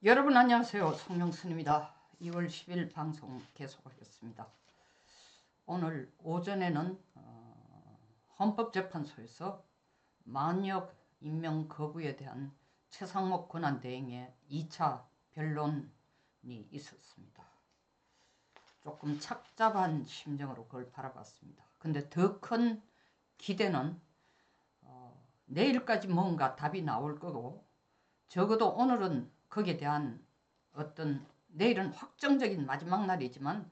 여러분 안녕하세요. 송영순입니다. 2월 10일 방송 계속하겠습니다. 오늘 오전에는 헌법재판소에서 만역 임명 거부에 대한 최상목 권한대행의 2차 변론이 있었습니다. 조금 착잡한 심정으로 그걸 바라봤습니다. 근데 더 큰 기대는 내일까지 뭔가 답이 나올 거고, 적어도 오늘은 거기에 대한 어떤, 내일은 확정적인 마지막 날이지만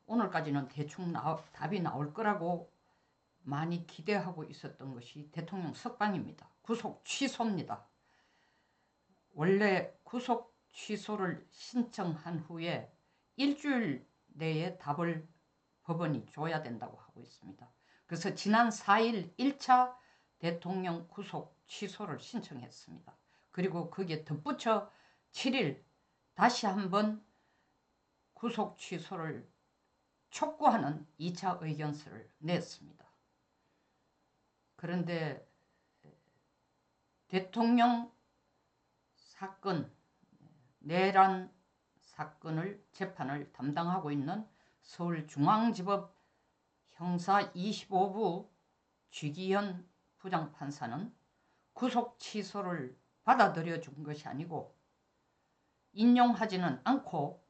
오늘까지는 대충 답이 나올 거라고 많이 기대하고 있었던 것이 대통령 석방입니다. 구속 취소입니다. 원래 구속 취소를 신청한 후에 일주일 내에 답을 법원이 줘야 된다고 하고 있습니다. 그래서 지난 4일 1차 대통령 구속 취소를 신청했습니다. 그리고 거기에 덧붙여 7일 다시 한번 구속 취소를 촉구하는 2차 의견서를 냈습니다. 그런데 대통령 사건, 내란 사건을 재판을 담당하고 있는 서울중앙지법 형사 25부 쥐기현 부장판사는 구속 취소를 받아들여 준 것이 아니고 인용하지는 않고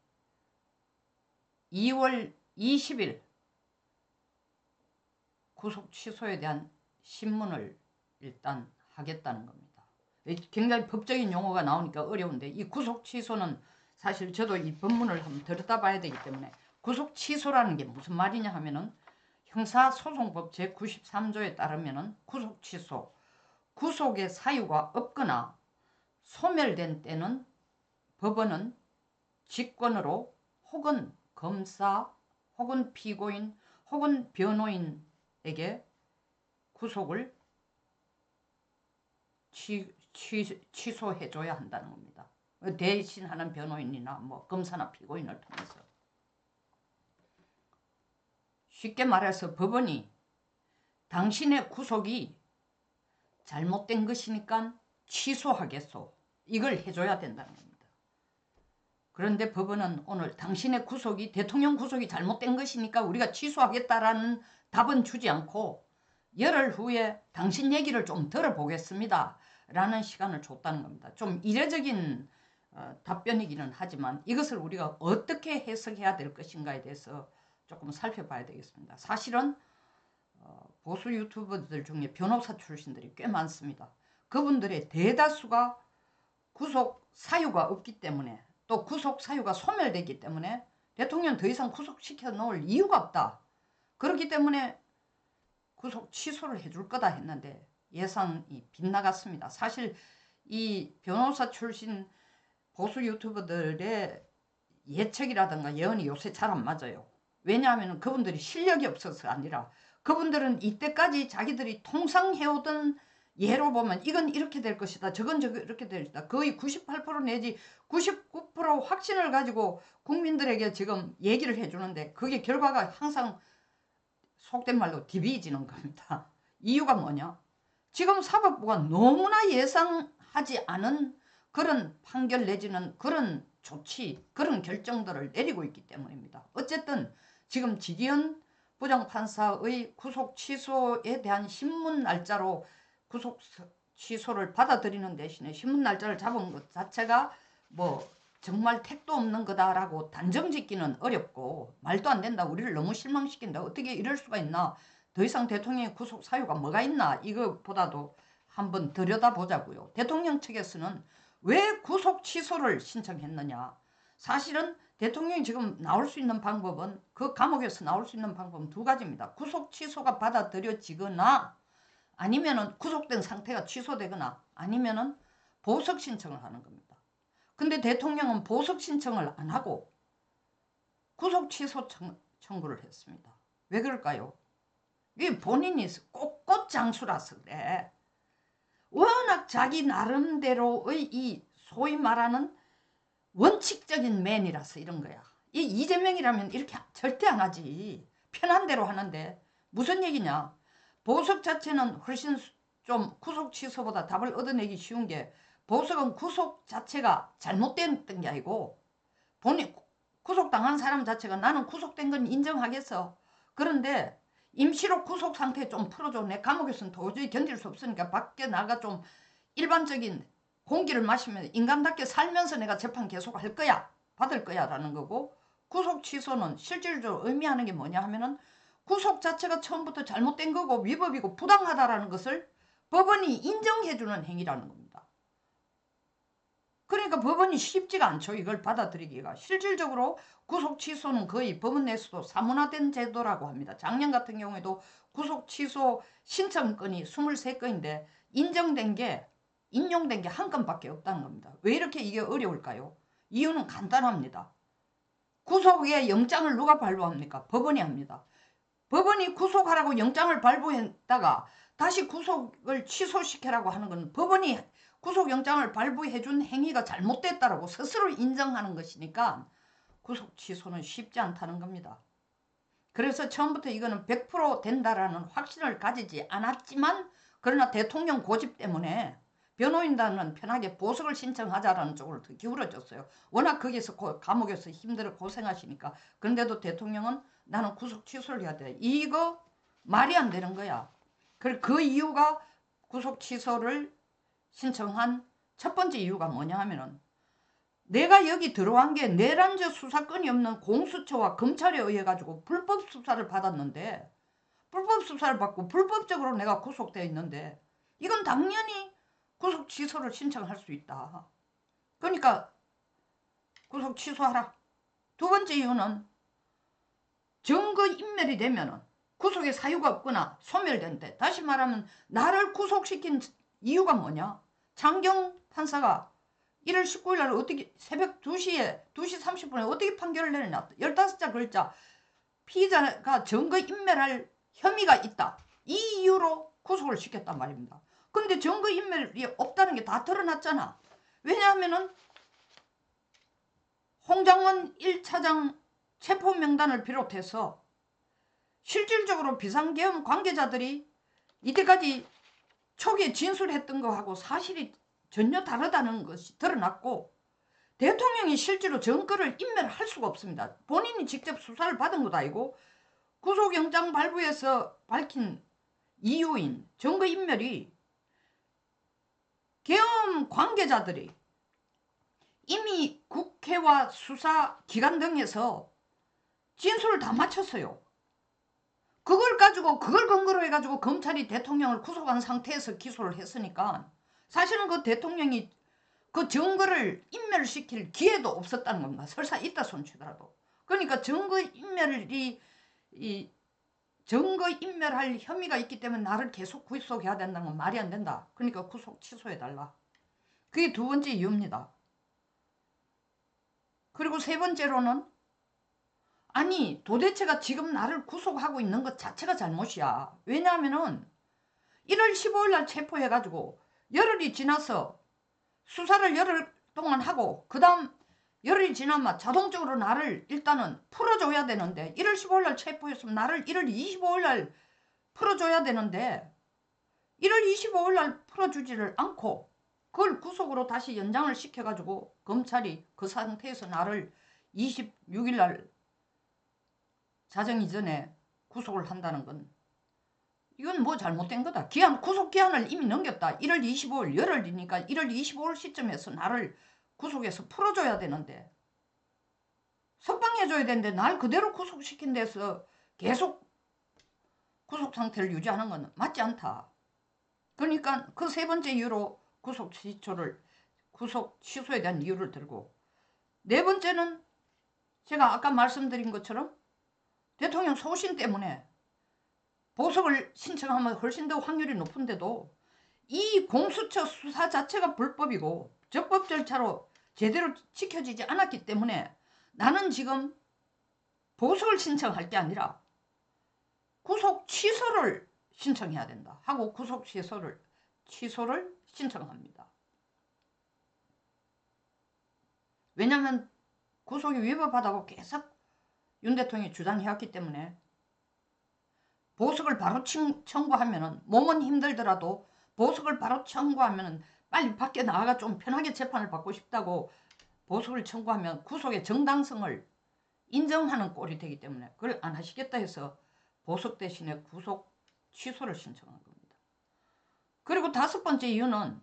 2월 20일 구속 취소에 대한 신문을 일단 하겠다는 겁니다. 굉장히 법적인 용어가 나오니까 어려운데, 이 구속 취소는 사실 저도 이 법문을 한번 들여다봐야 되기 때문에, 구속 취소라는 게 무슨 말이냐 하면은 형사소송법 제93조에 따르면은 구속 취소, 구속의 사유가 없거나 소멸된 때는 법원은 직권으로 혹은 검사 혹은 피고인 혹은 변호인에게 구속을 취소해줘야 한다는 겁니다. 대신하는 변호인이나 뭐 검사나 피고인을 통해서. 쉽게 말해서 법원이 당신의 구속이 잘못된 것이니까 취소하겠소, 이걸 해줘야 된다는 겁니다. 그런데 법원은 오늘 당신의 구속이, 대통령 구속이 잘못된 것이니까 우리가 취소하겠다라는 답은 주지 않고 열흘 후에 당신 얘기를 좀 들어보겠습니다 라는 시간을 줬다는 겁니다. 좀 이례적인 답변이기는 하지만 이것을 우리가 어떻게 해석해야 될 것인가에 대해서 조금 살펴봐야 되겠습니다. 사실은 보수 유튜버들 중에 변호사 출신들이 꽤 많습니다. 그분들의 대다수가 구속 사유가 없기 때문에, 또 구속 사유가 소멸되기 때문에 대통령 더 이상 구속시켜 놓을 이유가 없다, 그렇기 때문에 구속 취소를 해줄 거다 했는데 예상이 빗나갔습니다. 사실 이 변호사 출신 보수 유튜버들의 예측이라든가 예언이 요새 잘 안 맞아요. 왜냐하면 그분들이 실력이 없어서 아니라, 그분들은 이때까지 자기들이 통상해오던 예로 보면 이건 이렇게 될 것이다, 저건 이렇게 될 것이다, 거의 98% 내지 99% 확신을 가지고 국민들에게 지금 얘기를 해주는데, 그게 결과가 항상 속된 말로 디비지는 겁니다. 이유가 뭐냐? 지금 사법부가 너무나 예상하지 않은 그런 판결 내지는 그런 조치, 그런 결정들을 내리고 있기 때문입니다. 어쨌든 지금 지기현 부장판사의 구속 취소에 대한 신문 날짜로 구속 취소를 받아들이는 대신에 신문 날짜를 잡은 것 자체가 뭐 정말 택도 없는 거다라고 단정 짓기는 어렵고, 말도 안 된다, 우리를 너무 실망시킨다, 어떻게 이럴 수가 있나, 더 이상 대통령의 구속 사유가 뭐가 있나, 이것보다도 한번 들여다보자고요. 대통령 측에서는 왜 구속 취소를 신청했느냐. 사실은 대통령이 지금 나올 수 있는 방법은, 그 감옥에서 나올 수 있는 방법은 두 가지입니다. 구속 취소가 받아들여지거나, 아니면은 구속된 상태가 취소되거나, 아니면은 보석 신청을 하는 겁니다. 근데 대통령은 보석 신청을 안 하고 구속 취소 청구를 했습니다. 왜 그럴까요? 이게 본인이 꼿꼿 장수라서 그래. 워낙 자기 나름대로의 이 소위 말하는 원칙적인 맨이라서 이런 거야. 이 이재명이라면 이렇게 절대 안 하지. 편한 대로 하는데 무슨 얘기냐. 보석 자체는 훨씬 좀 구속 취소보다 답을 얻어내기 쉬운 게, 보석은 구속 자체가 잘못됐던 게 아니고 본인 구속당한 사람 자체가 나는 구속된 건 인정하겠어. 그런데 임시로 구속 상태 좀 풀어줘. 내 감옥에서는 도저히 견딜 수 없으니까 밖에 나가 좀 일반적인 공기를 마시면 인간답게 살면서 내가 재판 계속 할 거야. 받을 거야 라는 거고, 구속 취소는 실질적으로 의미하는 게 뭐냐 하면은 구속 자체가 처음부터 잘못된 거고 위법이고 부당하다라는 것을 법원이 인정해주는 행위라는 겁니다. 그러니까 법원이 쉽지가 않죠. 이걸 받아들이기가. 실질적으로 구속 취소는 거의 법원 내에서도 사문화된 제도라고 합니다. 작년 같은 경우에도 구속 취소 신청건이 23건인데 인정된 게 인용된 게 한 건밖에 없다는 겁니다. 왜 이렇게 이게 어려울까요? 이유는 간단합니다. 구속의 영장을 누가 발부합니까? 법원이 합니다. 법원이 구속하라고 영장을 발부했다가 다시 구속을 취소시키라고 하는 건 법원이 구속영장을 발부해준 행위가 잘못됐다라고 스스로 인정하는 것이니까 구속 취소는 쉽지 않다는 겁니다. 그래서 처음부터 이거는 100% 된다라는 확신을 가지지 않았지만, 그러나 대통령 고집 때문에 변호인단은 편하게 보석을 신청하자라는 쪽으로 더 기울어졌어요. 워낙 거기서 감옥에서 힘들어 고생하시니까. 그런데도 대통령은 나는 구속 취소를 해야 돼. 이거 말이 안 되는 거야. 그 이유가 구속 취소를 신청한 첫 번째 이유가 뭐냐 하면은 내가 여기 들어간 게 내란적 수사권이 없는 공수처와 검찰에 의해 가지고 불법 수사를 받았는데, 불법 수사를 받고 불법적으로 내가 구속되어 있는데 이건 당연히 구속 취소를 신청할 수 있다. 그러니까 구속 취소하라. 두 번째 이유는 증거 인멸이 되면은 구속의 사유가 없거나 소멸된대. 다시 말하면 나를 구속시킨 이유가 뭐냐? 장경 판사가 1월 19일 날 어떻게 새벽 2시 30분에 어떻게 판결을 내렸냐? 15자 글자 피의자가 증거 인멸할 혐의가 있다. 이 이유로 구속을 시켰단 말입니다. 근데 증거 인멸이 없다는 게 다 드러났잖아. 왜냐하면은 홍장원 1차장 체포 명단을 비롯해서 실질적으로 비상계엄 관계자들이 이때까지 초기에 진술했던 거하고 사실이 전혀 다르다는 것이 드러났고, 대통령이 실제로 증거를 인멸할 수가 없습니다. 본인이 직접 수사를 받은 것도 아니고 구속영장 발부에서 밝힌 이유인 증거 인멸이 계엄 관계자들이 이미 국회와 수사기관 등에서 진술을 다 마쳤어요. 그걸 근거로 해가지고 검찰이 대통령을 구속한 상태에서 기소를 했으니까 사실은 그 대통령이 그 증거를 인멸시킬 기회도 없었다는 겁니다. 설사 있다 손치더라도. 그러니까 증거 인멸할 혐의가 있기 때문에 나를 계속 구속해야 된다는 건 말이 안 된다. 그러니까 구속 취소해달라. 그게 두 번째 이유입니다. 그리고 세 번째로는 아니 도대체가 지금 나를 구속하고 있는 것 자체가 잘못이야. 왜냐하면은 1월 15일 날 체포해가지고 열흘이 지나서 수사를 열흘 동안 하고 그 다음 열흘이 지나면 자동적으로 나를 일단은 풀어줘야 되는데 1월 15일 날 체포했으면 나를 1월 25일 날 풀어줘야 되는데 1월 25일 날 풀어주지를 않고 그걸 구속으로 다시 연장을 시켜가지고 검찰이 그 상태에서 나를 26일 날 자정 이전에 구속을 한다는 건 이건 뭐 잘못된 거다. 구속 기한을 이미 넘겼다. 1월 25일 열흘이니까 1월 25일 시점에서 나를 구속해서 풀어줘야 되는데 석방해줘야 되는데 날 그대로 구속시킨 데서 계속 구속 상태를 유지하는 건 맞지 않다. 그러니까 그 세 번째 이유로 구속 취소에 대한 이유를 들고, 네 번째는 제가 아까 말씀드린 것처럼 대통령 소신 때문에 보석을 신청하면 훨씬 더 확률이 높은데도 이 공수처 수사 자체가 불법이고 적법 절차로 제대로 지켜지지 않았기 때문에 나는 지금 보석을 신청할 게 아니라 구속 취소를 신청해야 된다 하고 구속 취소를 신청합니다. 왜냐하면 구속이 위법하다고 계속 윤 대통령이 주장해왔기 때문에 보석을 바로 청구하면은 몸은 힘들더라도 보석을 바로 청구하면은 빨리 밖에 나가가 좀 편하게 재판을 받고 싶다고 보석을 청구하면 구속의 정당성을 인정하는 꼴이 되기 때문에 그걸 안 하시겠다 해서 보석 대신에 구속 취소를 신청한 겁니다. 그리고 5번째 이유는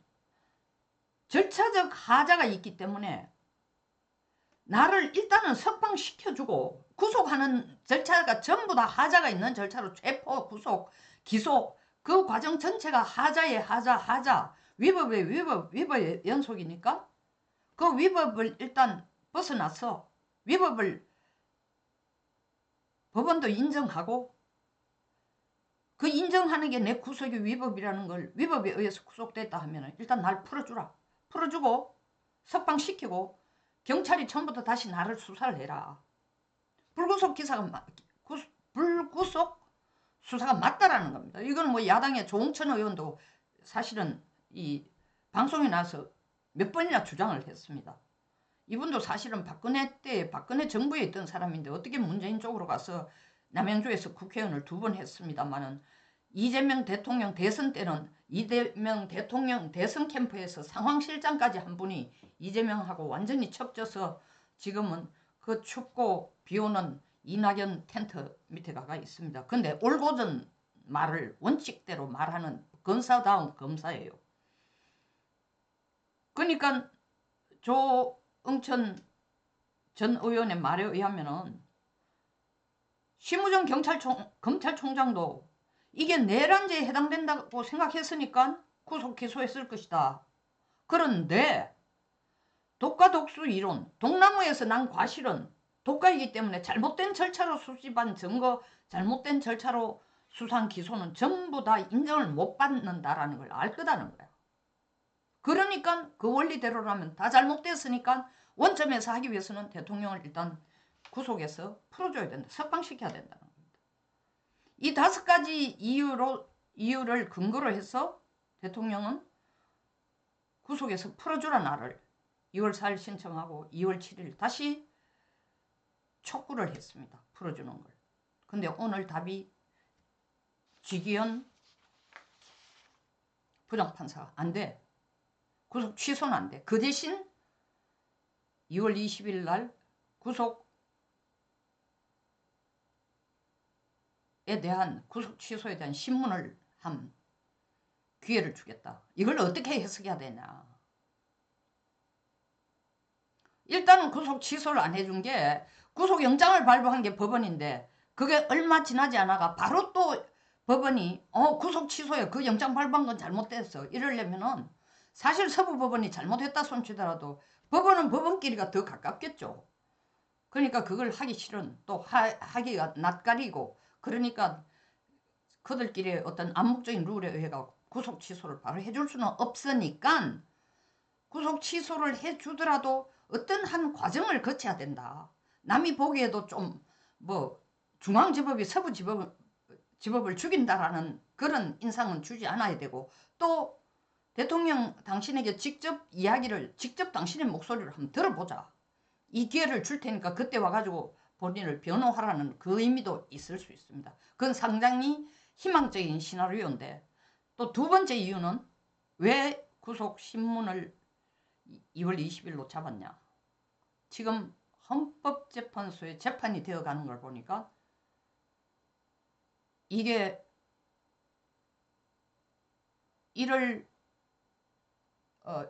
절차적 하자가 있기 때문에 나를 일단은 석방시켜주고 구속하는 절차가 전부 다 하자가 있는 절차로 체포, 구속, 기소 그 과정 전체가 하자의 하자 위법의 위법의 연속이니까 그 위법을 일단 벗어나서 위법을 법원도 인정하고 그 인정하는 게 내 구속이 위법이라는 걸 위법에 의해서 구속됐다 하면 일단 날 풀어주라. 풀어주고 석방시키고 경찰이 처음부터 다시 나를 수사를 해라. 불구속 수사가 맞다라는 겁니다. 이건 뭐 야당의 조홍천 의원도 사실은 이 방송에 나와서 몇 번이나 주장을 했습니다. 이분도 사실은 박근혜 정부에 있던 사람인데 어떻게 문재인 쪽으로 가서 남양주에서 국회의원을 2번 했습니다만은 이재명 대통령 대선 때는 이재명 대통령 대선 캠프에서 상황실장까지 한 분이 이재명하고 완전히 척져서 지금은 그 춥고 비오는 이낙연 텐트 밑에 가가 있습니다. 근데 올곧은 말을 원칙대로 말하는 검사다운 검사예요. 그러니까 조응천 전 의원의 말에 의하면은 심우정 검찰총장도 이게 내란죄에 해당된다고 생각했으니까 구속 기소했을 것이다. 그런데 독과 독수 이론, 동나무에서 난 과실은 독과이기 때문에 잘못된 절차로 수집한 증거, 잘못된 절차로 수사한 기소는 전부 다 인정을 못 받는다라는 걸 알 거다는 거야. 그러니까 그 원리대로라면 다 잘못됐으니까 원점에서 하기 위해서는 대통령을 일단 구속해서 풀어줘야 된다. 석방시켜야 된다는 겁니다. 이 5가지 이유를 근거로 해서 대통령은 구속해서 풀어주라 나를 2월 4일 신청하고 2월 7일 다시 촉구를 했습니다. 풀어주는 걸. 근데 오늘 답이 지기현 부장판사가 안 돼. 구속 취소는 안 돼. 그 대신 2월 20일 날 구속에 대한 구속 취소에 대한 신문을 한 기회를 주겠다. 이걸 어떻게 해석해야 되냐. 일단은 구속 취소를 안 해준 게 구속영장을 발부한 게 법원인데 그게 얼마 지나지 않아가 바로 또 법원이 구속 취소해. 그 영장 발부한 건 잘못됐어. 이러려면은 사실 서부법원이 잘못했다 손치더라도 법원은 법원끼리가 더 가깝겠죠. 그러니까 그걸 하기 싫은 또 하기가 낯가리고 그러니까 그들끼리 어떤 암묵적인 룰에 의해 구속 취소를 바로 해줄 수는 없으니까 구속 취소를 해주더라도 어떤 한 과정을 거쳐야 된다. 남이 보기에도 좀 뭐 중앙지법이 서부지법을 죽인다라는 그런 인상은 주지 않아야 되고 또 대통령 당신에게 직접 당신의 목소리를 한번 들어보자. 이 기회를 줄 테니까 그때 와가지고 본인을 변호하라는 그 의미도 있을 수 있습니다. 그건 상당히 희망적인 시나리오인데 또 2번째 이유는 왜 구속 신문을 2월 20일로 잡았냐. 지금 헌법재판소에 재판이 되어가는 걸 보니까 이게 1월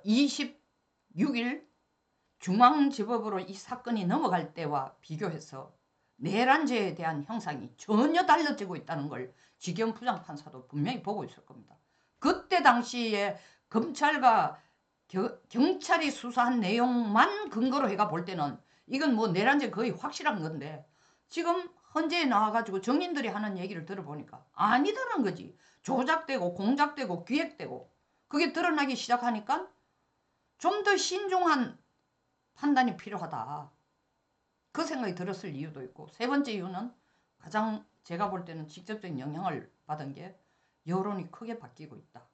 26일 중앙지법으로 이 사건이 넘어갈 때와 비교해서 내란죄에 대한 형상이 전혀 달라지고 있다는 걸 지기현 부장판사도 분명히 보고 있을 겁니다. 그때 당시에 검찰과 경찰이 수사한 내용만 근거로 해가 볼 때는 이건 뭐 내란죄 거의 확실한 건데 지금 헌재에 나와가지고 정인들이 하는 얘기를 들어보니까 아니다라는 거지. 조작되고 공작되고 기획되고 그게 드러나기 시작하니까 좀 더 신중한 판단이 필요하다. 그 생각이 들었을 이유도 있고 3번째 이유는 가장 제가 볼 때는 직접적인 영향을 받은 게 여론이 크게 바뀌고 있다.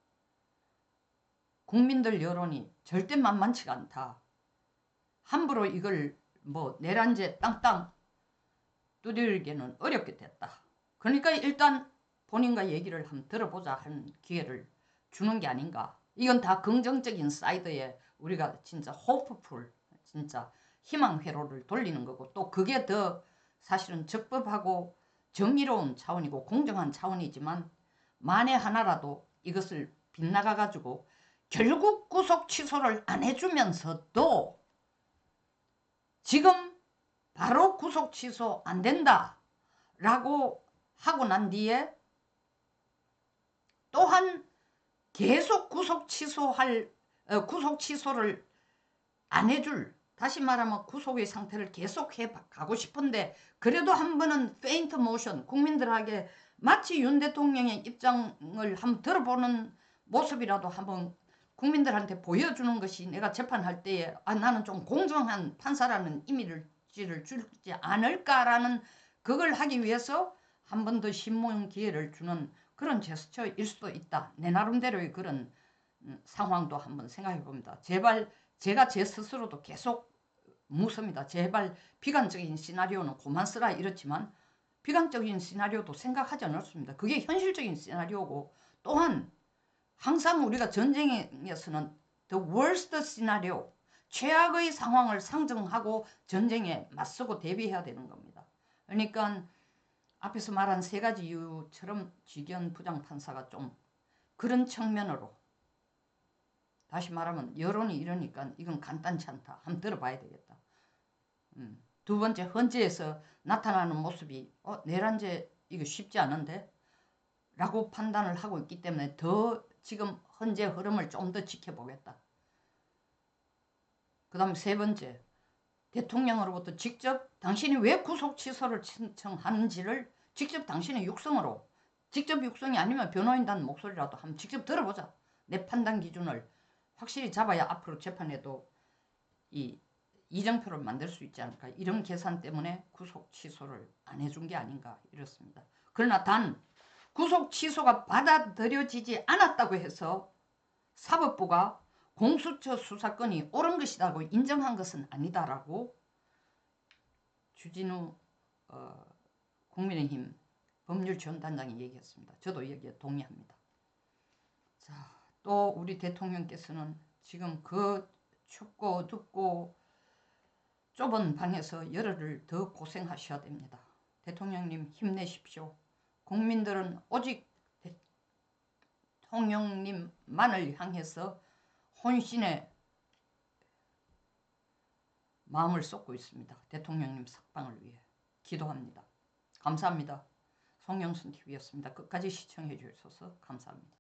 국민들 여론이 절대 만만치가 않다. 함부로 이걸 뭐 내란죄 땅땅 두들기는 어렵게 됐다. 그러니까 일단 본인과 얘기를 한번 들어보자 하는 기회를 주는 게 아닌가. 이건 다 긍정적인 사이드에 우리가 진짜 호프풀, 진짜 희망 회로를 돌리는 거고, 또 그게 더 사실은 적법하고 정의로운 차원이고 공정한 차원이지만, 만에 하나라도 이것을 빗나가 가지고 결국 구속 취소를 안 해주면서도 지금 바로 구속 취소 안 된다 라고 하고 난 뒤에 또한 계속 구속 취소를 안 해줄, 다시 말하면 구속의 상태를 계속 해 가고 싶은데, 그래도 한 번은 페인트 모션, 국민들에게 마치 윤 대통령의 입장을 한번 들어보는 모습이라도 한번 국민들한테 보여주는 것이 내가 재판할 때에 나는 좀 공정한 판사라는 이미지를 주지 않을까라는, 그걸 하기 위해서 한 번 더 신문 기회를 주는 그런 제스처일 수도 있다. 내 나름대로의 그런 상황도 한번 생각해 봅니다. 제발, 제가 제 스스로도 계속 묻습니다. 제발 비관적인 시나리오는 그만 쓰라 이렇지만, 비관적인 시나리오도 생각하지 않았습니다. 그게 현실적인 시나리오고, 또한 항상 우리가 전쟁에서는 the worst scenario, 최악의 상황을 상정하고 전쟁에 맞서고 대비해야 되는 겁니다. 그러니까 앞에서 말한 세 가지 이유처럼 지견 부장판사가 좀 그런 측면으로, 다시 말하면 여론이 이러니까 이건 간단치 않다. 한번 들어봐야 되겠다. 두 번째, 헌재에서 나타나는 모습이 내란죄 이거 쉽지 않은데? 라고 판단을 하고 있기 때문에 더 지금 헌재 흐름을 좀 더 지켜보겠다. 그 다음에 세 번째, 대통령으로부터 직접 당신이 왜 구속 취소를 신청하는지를 직접 당신의 육성으로, 직접 육성이 아니면 변호인단 목소리라도 한번 직접 들어보자. 내 판단 기준을 확실히 잡아야 앞으로 재판에도 이 이정표를 만들 수 있지 않을까. 이런 계산 때문에 구속 취소를 안 해준 게 아닌가 이렇습니다. 그러나 단 구속 취소가 받아들여지지 않았다고 해서 사법부가 공수처 수사권이 옳은 것이라고 인정한 것은 아니다라고 주진우 국민의힘 법률지원단장이 얘기했습니다. 저도 여기에 동의합니다. 자, 또 우리 대통령께서는 지금 그 춥고 덥고 좁은 방에서 열흘을 더 고생하셔야 됩니다. 대통령님 힘내십시오. 국민들은 오직 대통령님만을 향해서 혼신의 마음을 쏟고 있습니다. 대통령님 석방을 위해 기도합니다. 감사합니다. 송영순TV였습니다. 끝까지 시청해 주셔서 감사합니다.